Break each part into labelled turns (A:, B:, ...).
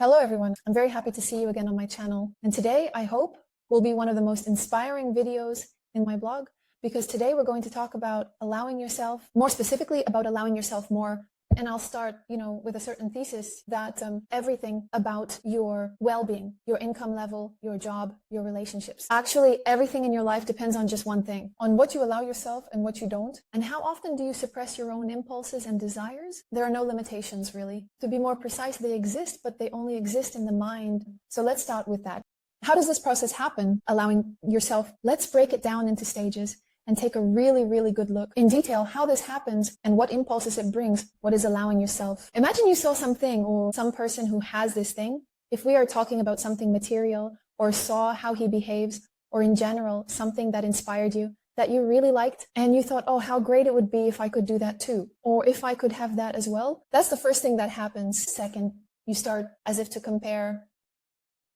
A: Hello everyone, I'm very happy to see you again on my channel. And today, I hope, will be one of the most inspiring videos in my blog, because today we're going to talk about allowing yourself, more specifically about allowing yourself more. And I'll start, with a certain thesis that everything about your well-being, your income level, your job, your relationships, actually everything in your life depends on just one thing, on what you allow yourself and what you don't. And how often do you suppress your own impulses and desires? There are no limitations, really. To be more precise, they exist, but they only exist in the mind. So let's start with that. How does this process happen? Allowing yourself, let's break it down into stages and take a really, really good look in detail how this happens and what impulses it brings, what is allowing yourself. Imagine you saw something or some person who has this thing. If we are talking about something material, or saw how he behaves, or in general, something that inspired you, that you really liked, and you thought, oh, how great it would be if I could do that too, or if I could have that as well. That's the first thing that happens. Second, you start as if to compare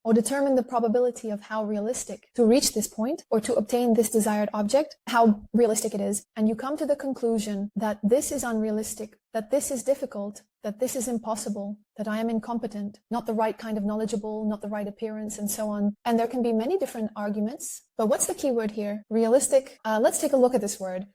A: or determine the probability of how realistic to reach this point or to obtain this desired object, how realistic it is. And you come to the conclusion that this is unrealistic, that this is difficult, that this is impossible, that I am incompetent, not the right kind of knowledgeable, not the right appearance, and so on. And there can be many different arguments, but what's the key word here? Realistic. Let's take a look at this word.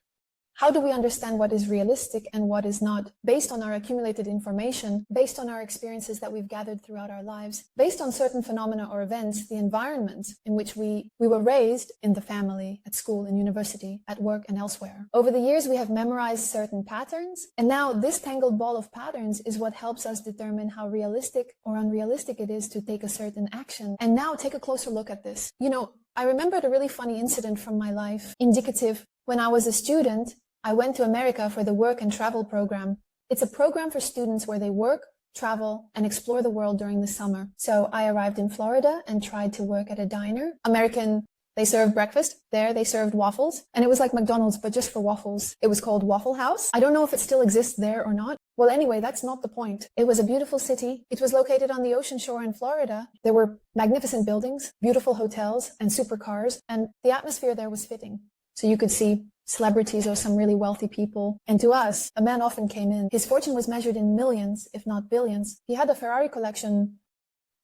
A: How do we understand what is realistic and what is not? Based on our accumulated information, based on our experiences that we've gathered throughout our lives, based on certain phenomena or events, the environment in which we were raised, in the family, at school, in university, at work, and elsewhere. Over the years, we have memorized certain patterns, and now this tangled ball of patterns is what helps us determine how realistic or unrealistic it is to take a certain action. And now take a closer look at this. I remembered a really funny incident from my life, indicative. When I was a student, I went to America for the work and travel program. It's a program for students where they work, travel, and explore the world during the summer. So I arrived in Florida and tried to work at a diner. American, they served breakfast. There they served waffles. And it was like McDonald's, but just for waffles. It was called Waffle House. I don't know if it still exists there or not. Well, anyway, that's not the point. It was a beautiful city. It was located on the ocean shore in Florida. There were magnificent buildings, beautiful hotels, and supercars. And the atmosphere there was fitting. So you could see celebrities or some really wealthy people. And to us, a man often came in. His fortune was measured in millions, if not billions. He had a Ferrari collection.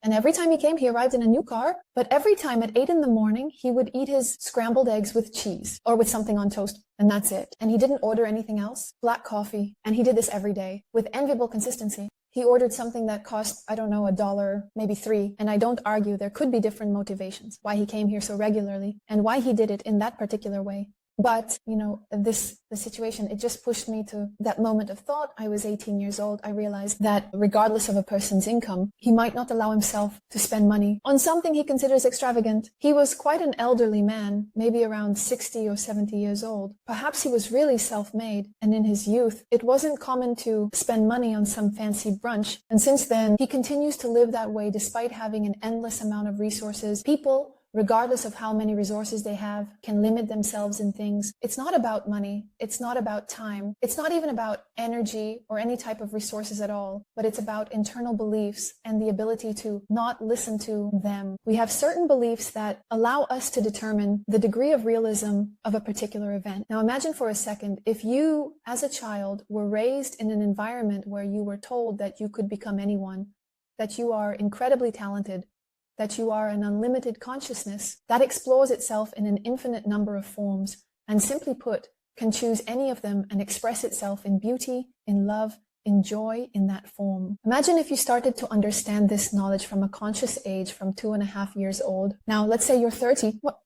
A: And every time he came, he arrived in a new car. But every time at 8 in the morning, he would eat his scrambled eggs with cheese or with something on toast. And that's it. And he didn't order anything else. Black coffee. And he did this every day with enviable consistency. He ordered something that cost, I don't know, $1, maybe $3. And I don't argue, there could be different motivations why he came here so regularly and why he did it in that particular way. But, the situation, it just pushed me to that moment of thought. I was 18 years old. I realized that regardless of a person's income, he might not allow himself to spend money on something he considers extravagant. He was quite an elderly man, maybe around 60 or 70 years old. Perhaps he was really self-made. And in his youth, it wasn't common to spend money on some fancy brunch. And since then, he continues to live that way despite having an endless amount of resources. People, regardless of how many resources they have, can limit themselves in things. It's not about money. It's not about time. It's not even about energy or any type of resources at all, but it's about internal beliefs and the ability to not listen to them. We have certain beliefs that allow us to determine the degree of realism of a particular event. Now imagine for a second, if you, as a child, were raised in an environment where you were told that you could become anyone, that you are incredibly talented, that you are an unlimited consciousness that explores itself in an infinite number of forms, and simply put, can choose any of them and express itself in beauty, in love, in joy, in that form. Imagine if you started to understand this knowledge from a conscious age, from 2.5 years old. Now, let's say you're 30. What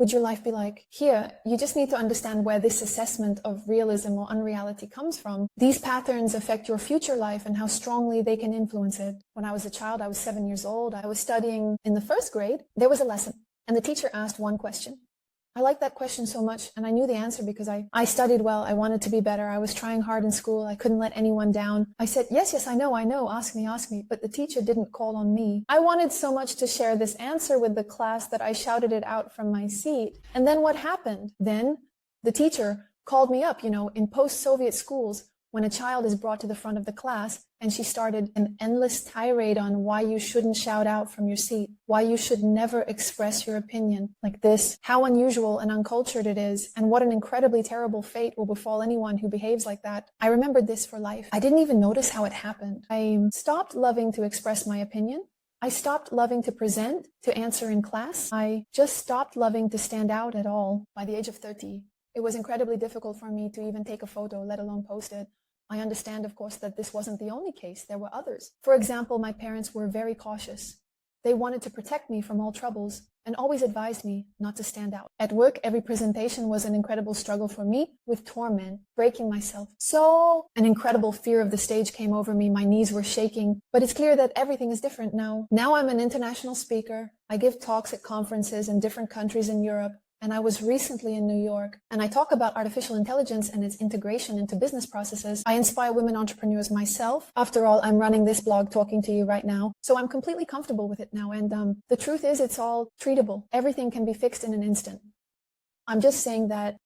A: would your life be like? Here, you just need to understand where this assessment of realism or unreality comes from. These patterns affect your future life and how strongly they can influence it. When I was a child, I was 7 years old. I was studying in the first grade. There was a lesson, and the teacher asked one question. I liked that question so much, and I knew the answer because I studied well. I wanted to be better. I was trying hard in school. I couldn't let anyone down. I said, yes, I know. Ask me. But the teacher didn't call on me. I wanted so much to share this answer with the class that I shouted it out from my seat. And then what happened? Then the teacher called me up. In post-Soviet schools, when a child is brought to the front of the class and she started an endless tirade on why you shouldn't shout out from your seat, why you should never express your opinion like this, how unusual and uncultured it is, and what an incredibly terrible fate will befall anyone who behaves like that. I remembered this for life. I didn't even notice how it happened. I stopped loving to express my opinion. I stopped loving to present, to answer in class. I just stopped loving to stand out at all. By the age of 30, it was incredibly difficult for me to even take a photo, let alone post it. I understand, of course, that this wasn't the only case. There were others. For example, my parents were very cautious. They wanted to protect me from all troubles and always advised me not to stand out. At work, every presentation was an incredible struggle for me with torment, breaking myself. So an incredible fear of the stage came over me. My knees were shaking, but it's clear that everything is different now. Now I'm an international speaker. I give talks at conferences in different countries in Europe. And I was recently in New York, and I talk about artificial intelligence and its integration into business processes. I inspire women entrepreneurs myself. After all, I'm running this blog talking to you right now, so I'm completely comfortable with it now. And the truth is, it's all treatable. Everything can be fixed in an instant. I'm just saying that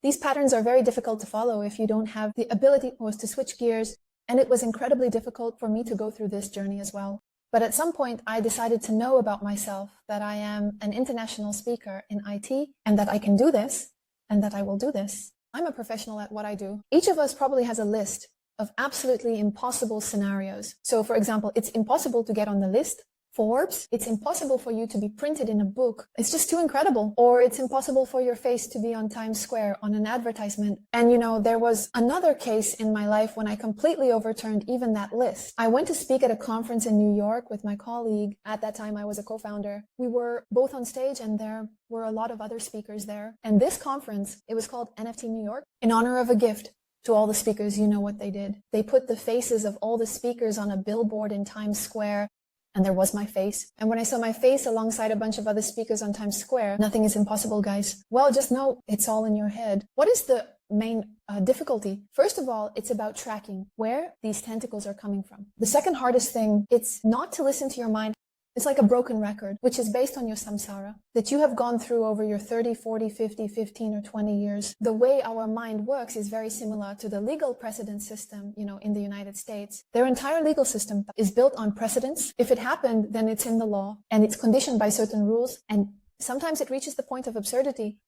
A: these patterns are very difficult to follow if you don't have the ability to switch gears, and it was incredibly difficult for me to go through this journey as well. But at some point, I decided to know about myself that I am an international speaker in IT and that I can do this and that I will do this. I'm a professional at what I do. Each of us probably has a list of absolutely impossible scenarios. So for example, it's impossible to get on the list. Forbes, it's impossible for you to be printed in a book. It's just too incredible. Or it's impossible for your face to be on Times Square on an advertisement. And there was another case in my life when I completely overturned even that list. I went to speak at a conference in New York with my colleague. At that time, I was a co-founder. We were both on stage and there were a lot of other speakers there. And this conference, it was called NFT New York, in honor of a gift to all the speakers. You know what they did. They put the faces of all the speakers on a billboard in Times Square. And there was my face. And when I saw my face alongside a bunch of other speakers on Times Square, nothing is impossible, guys. Well, just know it's all in your head. What is the main difficulty? First of all, it's about tracking where these tentacles are coming from. The second hardest thing, it's not to listen to your mind. It's like a broken record, which is based on your samsara that you have gone through over your 30, 40, 50, 15, or 20 years. The way our mind works is very similar to the legal precedent system, in the United States. Their entire legal system is built on precedents. If it happened, then it's in the law and it's conditioned by certain rules. And sometimes it reaches the point of absurdity.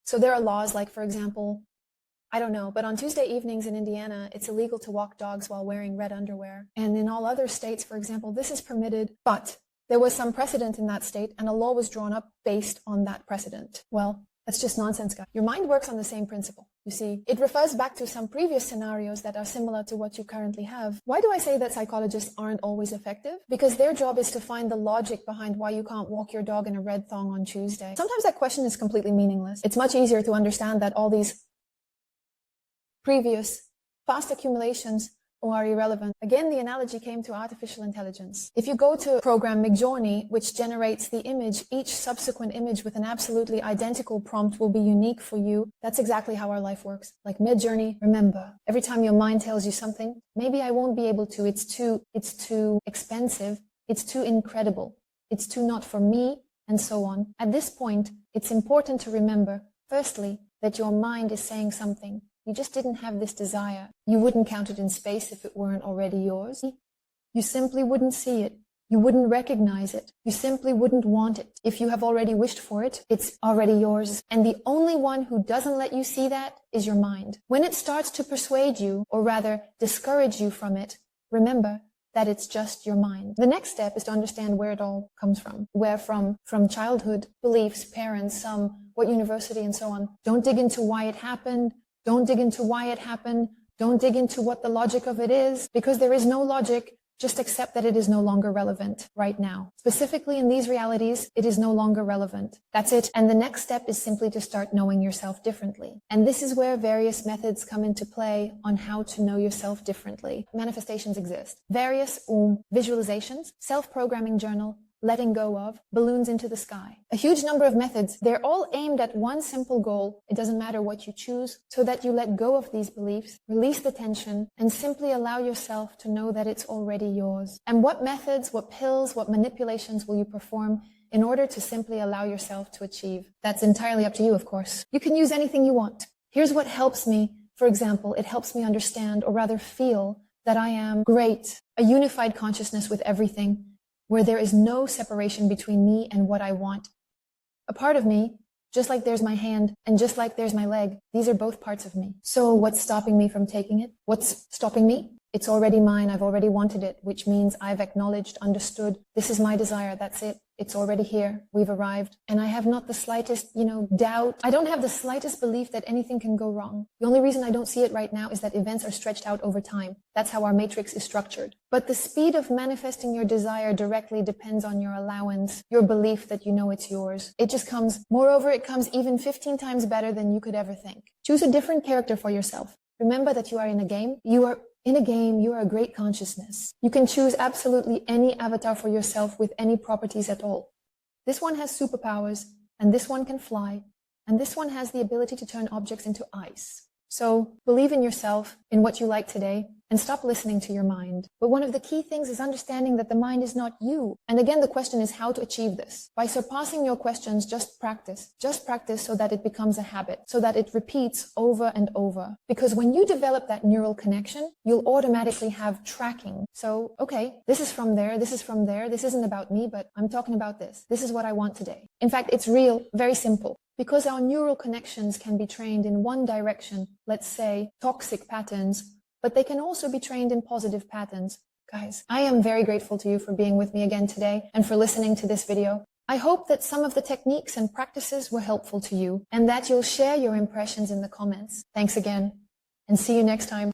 A: So there are laws like, for example, I don't know, but on Tuesday evenings in Indiana, it's illegal to walk dogs while wearing red underwear. And in all other states, for example, this is permitted, but there was some precedent in that state and a law was drawn up based on that precedent. Well, that's just nonsense, guys. Your mind works on the same principle. You see, it refers back to some previous scenarios that are similar to what you currently have. Why do I say that psychologists aren't always effective? Because their job is to find the logic behind why you can't walk your dog in a red thong on Tuesday. Sometimes that question is completely meaningless. It's much easier to understand that all these previous past accumulations are irrelevant. Again, the analogy came to artificial intelligence. If you go to program Midjourney, which generates the image, each subsequent image with an absolutely identical prompt will be unique for you. That's exactly how our life works. Like Midjourney, remember, every time your mind tells you something, maybe I won't be able to, it's too expensive, it's too incredible, it's too not for me, and so on. At this point, it's important to remember, firstly, that your mind is saying something. You just didn't have this desire. You wouldn't count it in space if it weren't already yours. You simply wouldn't see it. You wouldn't recognize it. You simply wouldn't want it. If you have already wished for it, it's already yours. And the only one who doesn't let you see that is your mind. When it starts to persuade you, or rather discourage you from it, remember that it's just your mind. The next step is to understand where it all comes from. Where from childhood, beliefs, parents, what university, and so on. Don't dig into why it happened. Don't dig into why it happened. Don't dig into what the logic of it is, because there is no logic. Just accept that it is no longer relevant right now. Specifically in these realities, it is no longer relevant. That's it. And the next step is simply to start knowing yourself differently. And this is where various methods come into play on how to know yourself differently. Manifestations exist. Various visualizations, self-programming journal, letting go of, balloons into the sky. A huge number of methods. They're all aimed at one simple goal. It doesn't matter what you choose, so that you let go of these beliefs, release the tension, and simply allow yourself to know that it's already yours. And what methods, what pills, what manipulations will you perform in order to simply allow yourself to achieve? That's entirely up to you, of course. You can use anything you want. Here's what helps me For example, it helps me understand, or rather feel, that I am great, a unified consciousness with everything, where there is no separation between me and what I want. A part of me, just like there's my hand and just like there's my leg, these are both parts of me. So what's stopping me from taking it? What's stopping me? It's already mine. I've already wanted it, which means I've acknowledged, understood, this is my desire. That's it. It's already here. We've arrived. And I have not the slightest, doubt. I don't have the slightest belief that anything can go wrong. The only reason I don't see it right now is that events are stretched out over time. That's how our matrix is structured. But the speed of manifesting your desire directly depends on your allowance, your belief that you know it's yours. It just comes. Moreover, it comes even 15 times better than you could ever think. Choose a different character for yourself. Remember that you are in a game. You are a great consciousness. You can choose absolutely any avatar for yourself with any properties at all. This one has superpowers, and this one can fly, and this one has the ability to turn objects into ice. So believe in yourself, in what you like today, and stop listening to your mind. But one of the key things is understanding that the mind is not you. And again, the question is how to achieve this. By surpassing your questions, just practice so that it becomes a habit, so that it repeats over and over. Because when you develop that neural connection, you'll automatically have tracking. So, okay, this is from there, this is from there, this isn't about me, but I'm talking about this. This is what I want today. In fact, it's real, very simple. Because our neural connections can be trained in one direction, let's say toxic patterns, but they can also be trained in positive patterns. Guys, I am very grateful to you for being with me again today and for listening to this video. I hope that some of the techniques and practices were helpful to you and that you'll share your impressions in the comments. Thanks again, and see you next time.